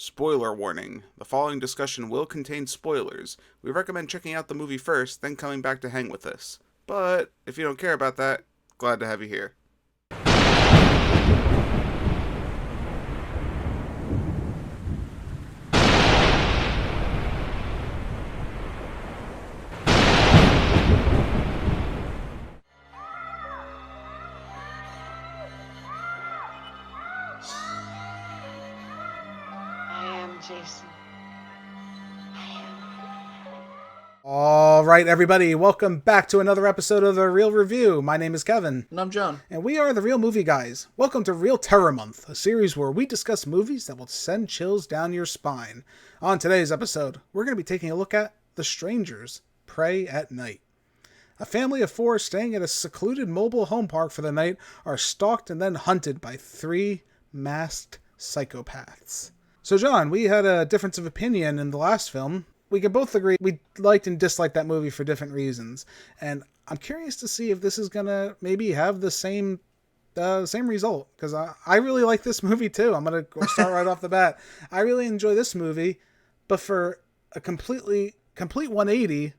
Spoiler warning. The following discussion will contain spoilers. We recommend checking out the movie first, then coming back to hang with us. But if you don't care about that, glad to have you here. Jason. All right, everybody, welcome back to another episode of The Real Review. My name is Kevin. And I'm John. And we are The Real Movie Guys. Welcome to Real Terror Month, a series where we discuss movies that will send chills down your spine. On today's episode, we're going to be taking a look at The Strangers, Prey at Night. A family of four staying at a secluded mobile home park for the night are stalked and then hunted by three masked psychopaths. So, John, we had a difference of opinion in the last film. We could both agree we liked and disliked that movie for different reasons. And I'm curious to see if this is going to maybe have the same result. Because I really like this movie, too. I'm going to start right off the bat. I really enjoy this movie, but for a complete 180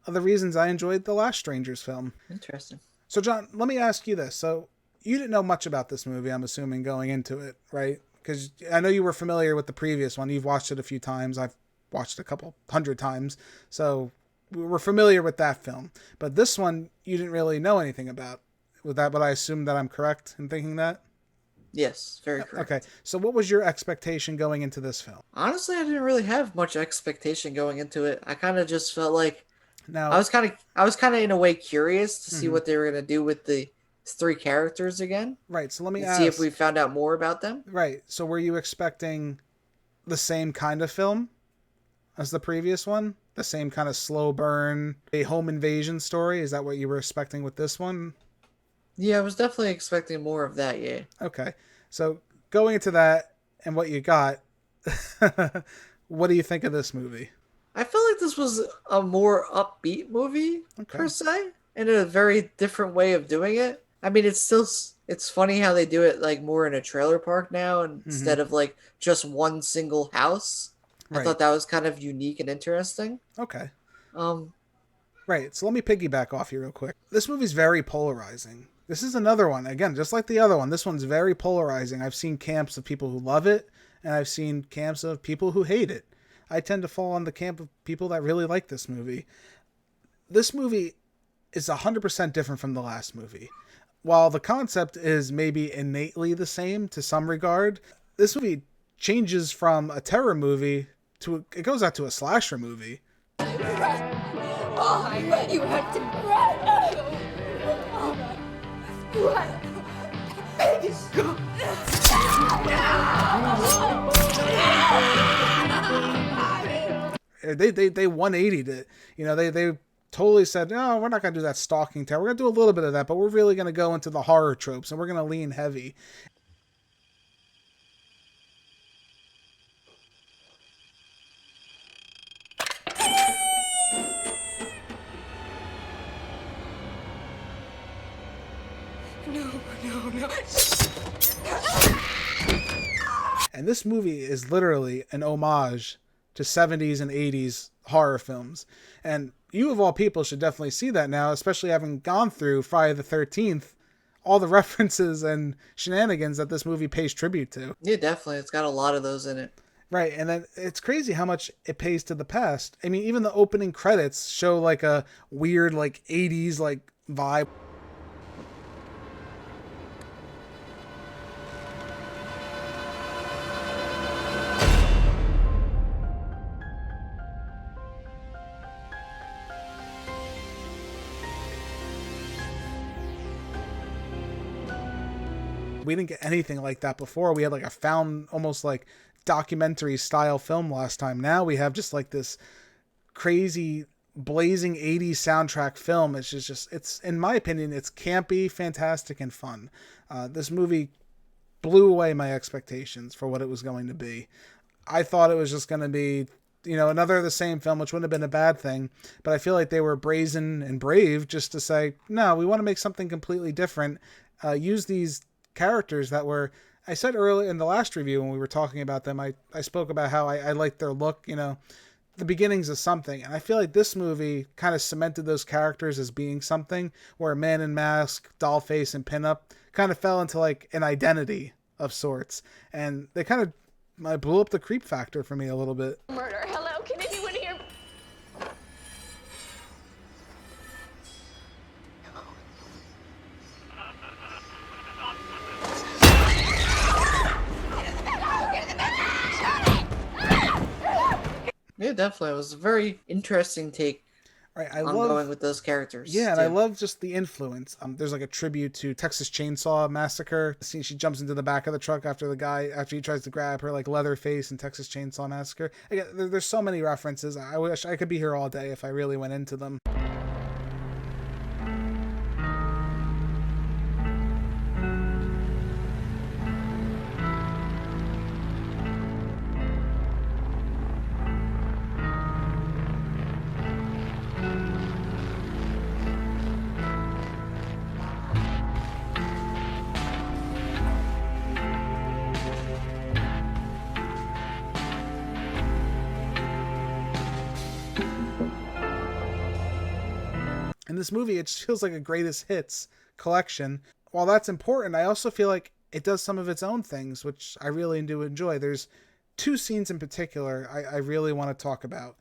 of the reasons I enjoyed the last Strangers film. Interesting. So, John, let me ask you this. So, you didn't know much about this movie, I'm assuming, going into it, right? Because I know you were familiar with the previous one. You've watched it a few times. I've watched it a couple hundred times. So we're familiar with that film. But this one, you didn't really know anything about. With that, but I assume that I'm correct in thinking that? Yes, very correct. Okay, so what was your expectation going into this film? Honestly, I didn't really have much expectation going into it. I kind of just felt like Now, I was kind of in a way curious to see what they were going to do with the three characters again. right, so let me And ask. see if we found out more about them. Right, so were you expecting the same kind of film as the previous one? The same kind of slow burn, a home invasion story? Is that what you were expecting with this one? Yeah, I was definitely expecting more of that, yeah. Okay, so going into that and what you got, what do you think of this movie? I felt like this was a more upbeat movie, per se, in a very different way of doing it. I mean, it's funny how they do it like more in a trailer park now instead of like just one single house. Right. I thought that was kind of unique and interesting. Okay. Um, Right, so let me piggyback off you real quick. This movie's very polarizing. This is another one, again, just like the other one, this one's very polarizing. I've seen camps of people who love it, and I've seen camps of people who hate it. I tend to fall on the camp of people that really like this movie. This movie is 100% different from the last movie. While the concept is maybe innately the same to some regard, this movie changes from a terror movie to it goes out to a slasher movie. Oh, you have to run! Run! They 180'd it. You know, they totally said, no, we're not going to do that stalking terror. We're going to do a little bit of that, but we're really going to go into the horror tropes, and we're going to lean heavy. No. And this movie is literally an homage to 70s and 80s horror films. And you, of all people, should definitely see that now, especially having gone through Friday the 13th, all the references and shenanigans that this movie pays tribute to. yeah, definitely. It's got a lot of those in it. Right, and then it's crazy how much it pays to the past. I mean, even the opening credits show like a weird like 80s like vibe. We didn't get anything like that before. We had like a found almost like documentary style film last time. Now we have just like this crazy blazing 80s soundtrack film. It's in my opinion, it's campy, fantastic, and fun. This movie blew away my expectations for what it was going to be. I thought it was just going to be, another of the same film, which wouldn't have been a bad thing. But I feel like they were brazen and brave just to say, no, we want to make something completely different. Use these characters that were I said earlier in the last review when we were talking about them, I spoke about how I liked their look, you know, the beginnings of something. And I feel like this movie kind of cemented those characters as being something, where Man in Mask, Dollface, and Pinup kind of fell into like an identity of sorts. And they kind of blew up the creep factor for me a little bit. Murder. Hello, can anyone hear? Yeah, definitely. It was a very interesting take Right, on going with those characters. Yeah, and too. I love just the influence. There's like a tribute to Texas Chainsaw Massacre. The scene she jumps into the back of the truck after he tries to grab her, like Leatherface in Texas Chainsaw Massacre. Again, there's so many references. I wish I could be here all day if I really went into them. In this movie, it just feels like a greatest hits collection. While that's important, I also feel like it does some of its own things, which I really do enjoy. There's two scenes in particular I really want to talk about.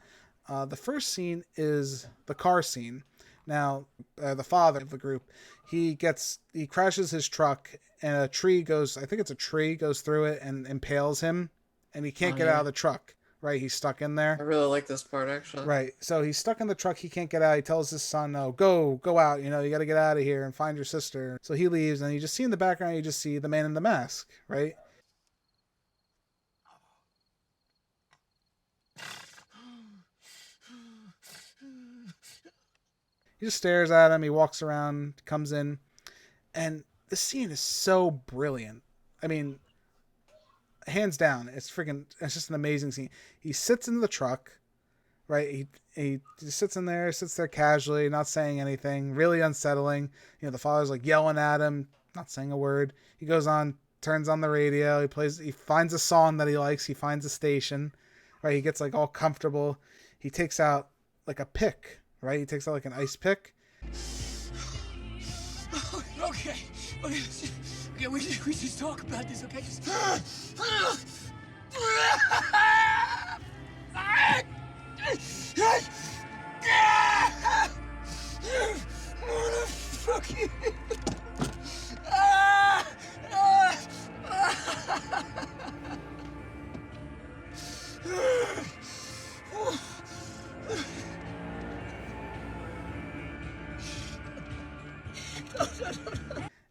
The first scene is the car scene. Now, the father of the group, he crashes his truck, and a tree goes through it and impales him, and he can't get out of the truck. Right, he's stuck in there. I really like this part, actually. Right, so he's stuck in the truck. He can't get out. He tells his son, "No, go out. You know, you got to get out of here and find your sister." So he leaves, and you just see in the background, you just see the man in the mask. Right. He just stares at him. He walks around, comes in, and the scene is so brilliant. I mean, hands down, it's just an amazing scene. He sits in the truck, right? He just sits there casually, not saying anything, really unsettling. You know, the father's like yelling at him, not saying a word. He goes on, turns on the radio, he finds a song that he likes, he finds a station, right? He gets like all comfortable. He takes out like a pick, right? He takes out like an ice pick. Okay, we just talk about this, okay? Motherfucker!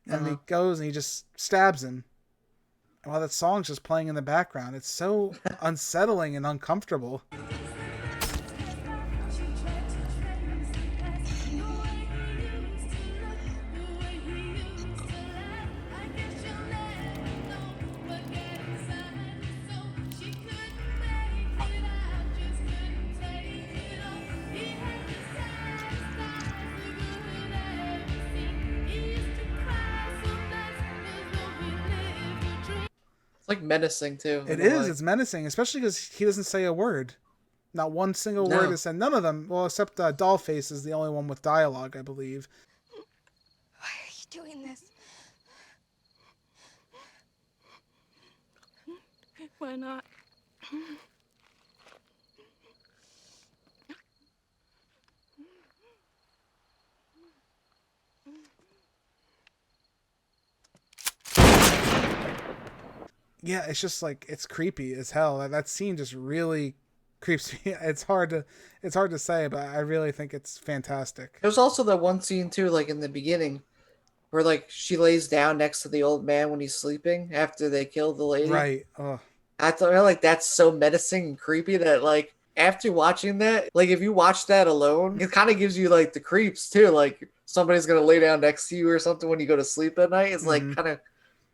And he goes and he just stabs him. And while that song's just playing in the background, it's so unsettling and uncomfortable. Like menacing too. It is. It's menacing, especially because he doesn't say a word. Not one single word is said. None of them. Well, except Dollface is the only one with dialogue, I believe. Why are you doing this? Why not? Yeah, it's just like, it's creepy as hell. That scene just really creeps me. It's hard to say, but I really think it's fantastic. There's also that one scene too, like in the beginning, where like she lays down next to the old man when he's sleeping after they kill the lady. Right. Oh. I thought like that's so menacing and creepy that like after watching that, like if you watch that alone, it kind of gives you like the creeps too. Like somebody's gonna lay down next to you or something when you go to sleep at night. It's like kind of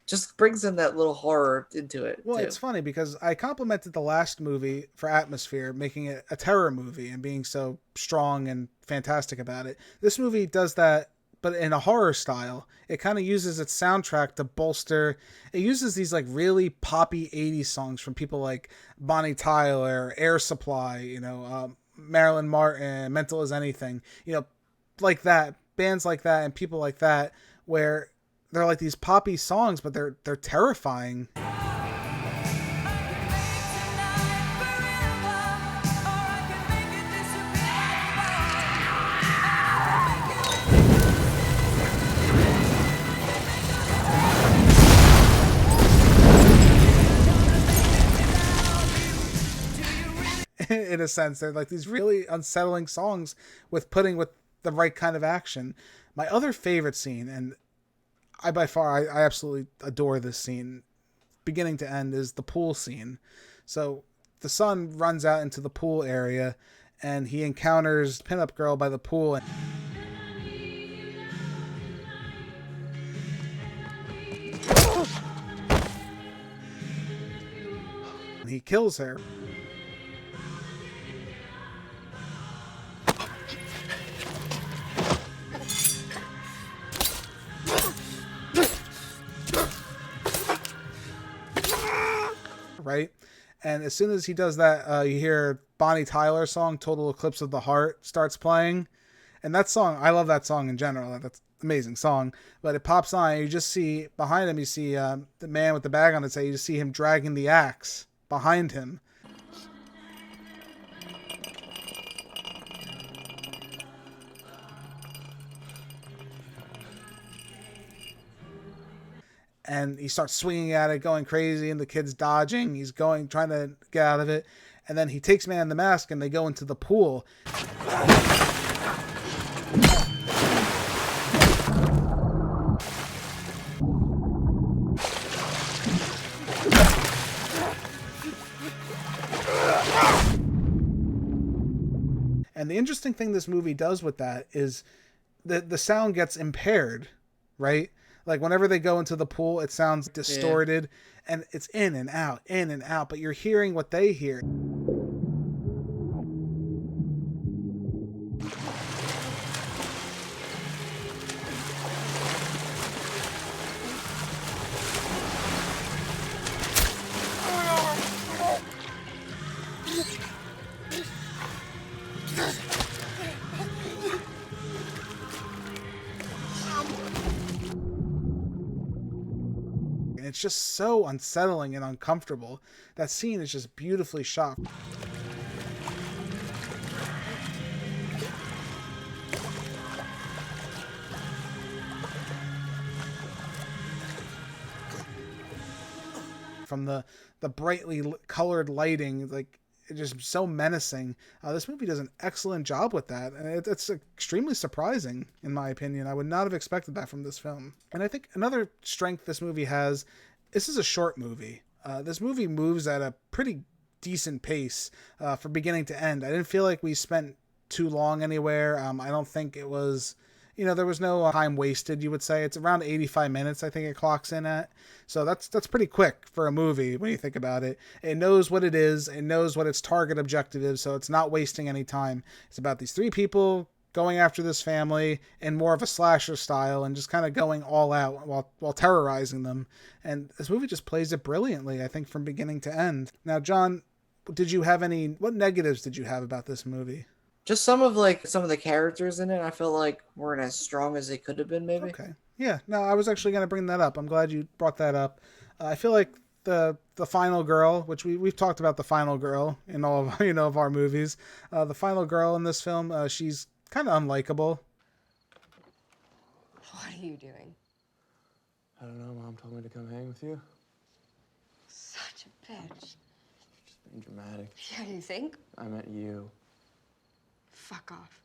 just brings in that little horror into it. Well, too. it's funny because I complimented the last movie for atmosphere, making it a terror movie and being so strong and fantastic about it. This movie does that but in a horror style. It kind of uses its soundtrack to bolster. It uses these like really poppy 80s songs from people like Bonnie Tyler, Air Supply, Marilyn Martin, Mental as Anything, like that, bands like that and people like that, where they're like these poppy songs, but they're terrifying. In a sense, they're like these really unsettling songs with the right kind of action. My other favorite scene, and I absolutely adore this scene, beginning to end, is the pool scene. So the son runs out into the pool area and he encounters pinup girl by the pool, and he kills her. Right? And as soon as he does that, you hear Bonnie Tyler's song, Total Eclipse of the Heart, starts playing. And that song, I love that song in general. That's an amazing song. But it pops on, and you just see, behind him, you see the man with the bag on his head. You just see him dragging the axe behind him. And he starts swinging at it, going crazy, and the kid's dodging. He's trying to get out of it. And then he takes Man in the Mask, and they go into the pool. And the interesting thing this movie does with that is the sound gets impaired, right? Like whenever they go into the pool, it sounds distorted, and it's in and out, but you're hearing what they hear. It's just so unsettling and uncomfortable. That scene is just beautifully shot. From the brightly colored lighting, like it's just so menacing. This movie does an excellent job with that, and it's extremely surprising, in my opinion. I would not have expected that from this film. And I think another strength this movie has, this is a short movie. This movie moves at a pretty decent pace from beginning to end. I didn't feel like we spent too long anywhere. I don't think it was... there was no time wasted, you would say. It's around 85 minutes, I think it clocks in at. So that's pretty quick for a movie when you think about it. It knows what it is. It knows what its target objective is, so it's not wasting any time. It's about these three people going after this family in more of a slasher style and just kind of going all out while terrorizing them. And this movie just plays it brilliantly, I think, from beginning to end. Now, John, what negatives did you have about this movie? Just some of the characters in it, I feel like weren't as strong as they could have been, maybe. Okay. Yeah. No, I was actually going to bring that up. I'm glad you brought that up. I feel like the final girl, which we've talked about the final girl in all of of our movies. The final girl in this film, she's kind of unlikable. What are you doing? I don't know. Mom told me to come hang with you. Such a bitch. Just being dramatic. Yeah, you think? I meant you. Fuck off.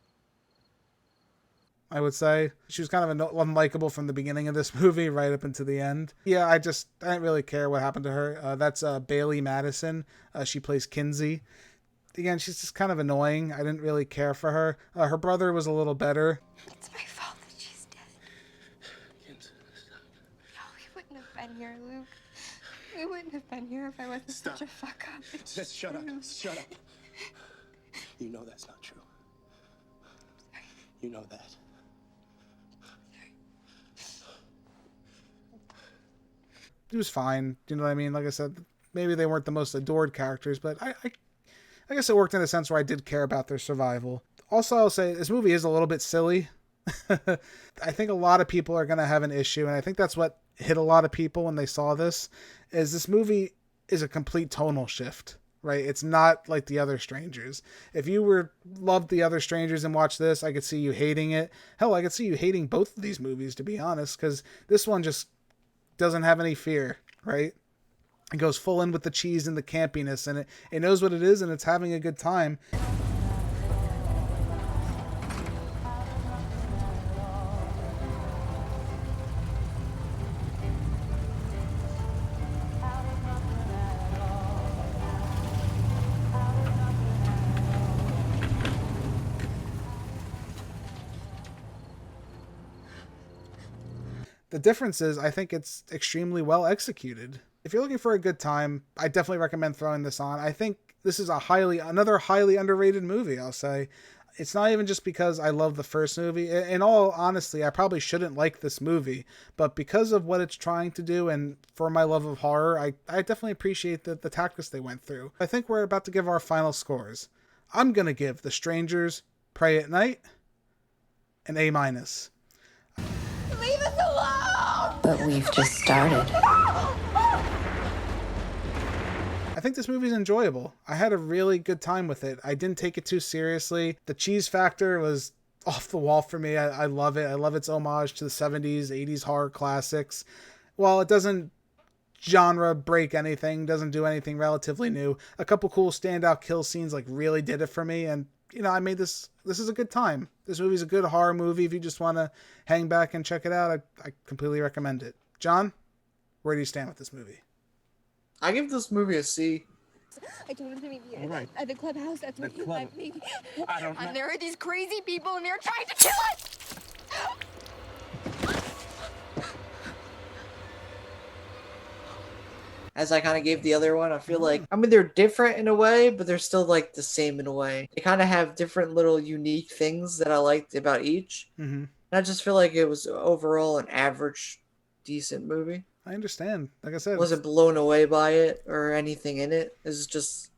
I would say she was kind of unlikable from the beginning of this movie right up into the end. Yeah, I didn't really care what happened to her. That's Bailey Madison. She plays Kinsey. Again, she's just kind of annoying. I didn't really care for her. Her brother was a little better. It's my fault that she's dead. Kinsey, stop. No, we wouldn't have been here, Luke. We wouldn't have been here if I wasn't such a fuck up. Just shut up. Shut up. You know that's not true. You know that. was fine. You know what I mean? Like I said, maybe they weren't the most adored characters, but I guess it worked in a sense where I did care about their survival. Also, I'll say this movie is a little bit silly. I think a lot of people are going to have an issue, and I think that's what hit a lot of people when they saw this, is this movie is a complete tonal shift, right? It's not like The Other Strangers. If you loved The Other Strangers and watched this, I could see you hating it. Hell, I could see you hating both of these movies, to be honest, because this one just doesn't have any fear, right? It goes full in with the cheese and the campiness, and it knows what it is, and it's having a good time. The difference is, I think it's extremely well executed. If you're looking for a good time, I definitely recommend throwing this on. I think this is another highly underrated movie, I'll say. It's not even just because I love the first movie. In all honesty, I probably shouldn't like this movie, but because of what it's trying to do and for my love of horror, I definitely appreciate the tactics they went through. I think we're about to give our final scores. I'm going to give The Strangers, Pray at Night, an A-. Leave us alone! But we've just started. I think this movie's enjoyable. I had a really good time with it. I didn't take it too seriously. The cheese factor was off the wall for me. I love it. I love its homage to the 70s, 80s horror classics. While it doesn't genre break anything, doesn't do anything relatively new, a couple cool standout kill scenes like really did it for me. And I made this is a good time. This movie's a good horror movie. If you just want to hang back and check it out, I completely recommend it. John, where do you stand with this movie? I give this movie a C. I told him to meet me Right. at the clubhouse. That's where he club. met me. I don't know. And there are these crazy people and they're trying to kill us! As I kind of gave the other one, I feel like, they're different in a way, but they're still like the same in a way. They kind of have different little unique things that I liked about each. Mm-hmm. And I just feel like it was overall an average, decent movie. I understand. Like I said, I wasn't blown away by it or anything in it. It's just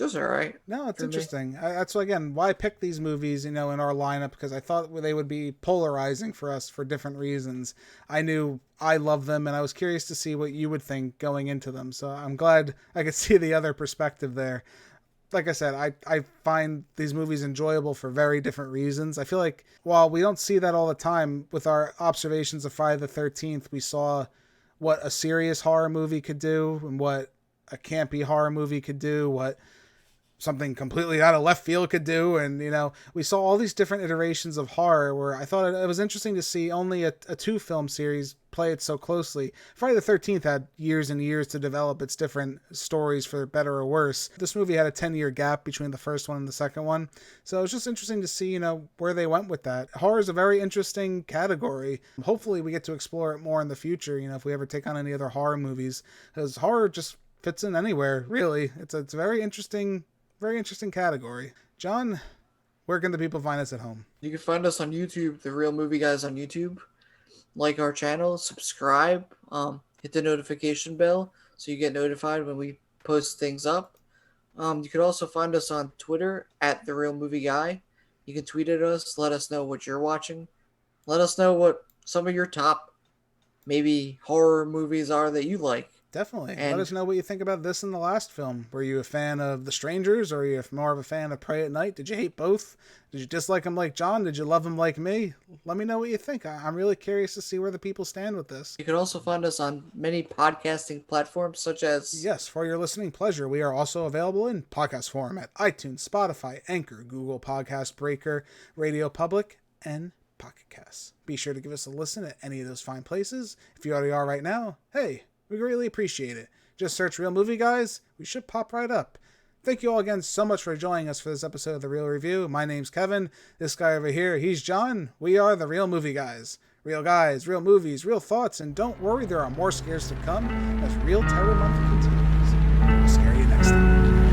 all right. no, it's for me. interesting. That's again why I picked these movies, in our lineup, because I thought they would be polarizing for us for different reasons. I knew I love them, and I was curious to see what you would think going into them. So I'm glad I could see the other perspective there. Like I said, I find these movies enjoyable for very different reasons. I feel like while we don't see that all the time with our observations of Friday the 13th, we saw what a serious horror movie could do and what a campy horror movie could do, what something completely out of left field could do. And, we saw all these different iterations of horror where I thought it was interesting to see only a 2-film series play it so closely. Friday the 13th had years and years to develop its different stories for better or worse. This movie had a 10-year gap between the first one and the second one. So it was just interesting to see, where they went with that. Horror is a very interesting category. Hopefully we get to explore it more in the future, if we ever take on any other horror movies, because horror just fits in anywhere, really. It's a very interesting category. John, where can the people find us at home? You can find us on YouTube, The Real Movie Guys on YouTube. Like our channel, subscribe, hit the notification bell so you get notified when we post things up. You can also find us on Twitter at TheReelMovieGuy. You can tweet at us, let us know what you're watching. Let us know what some of your top maybe horror movies are that you like. Definitely. And let us know what you think about this and the last film. Were you a fan of The Strangers, or are you more of a fan of Pray at Night? Did you hate both? Did you dislike them like John? Did you love them like me? Let me know what you think. I'm really curious to see where the people stand with this. you can also find us on many podcasting platforms such as... Yes, for your listening pleasure, we are also available in podcast form at iTunes, Spotify, Anchor, Google Podcast Breaker, Radio Public, and Pocket Casts. Be sure to give us a listen at any of those fine places. If you already are right now, hey, we greatly appreciate it. Just search Real Movie Guys. We should pop right up. Thank you all again so much for joining us for this episode of The Real Review. My name's Kevin. This guy over here, he's John. We are The Real Movie Guys. Real guys, real movies, real thoughts, and don't worry, there are more scares to come as Real Terror Month continues. We'll scare you next time.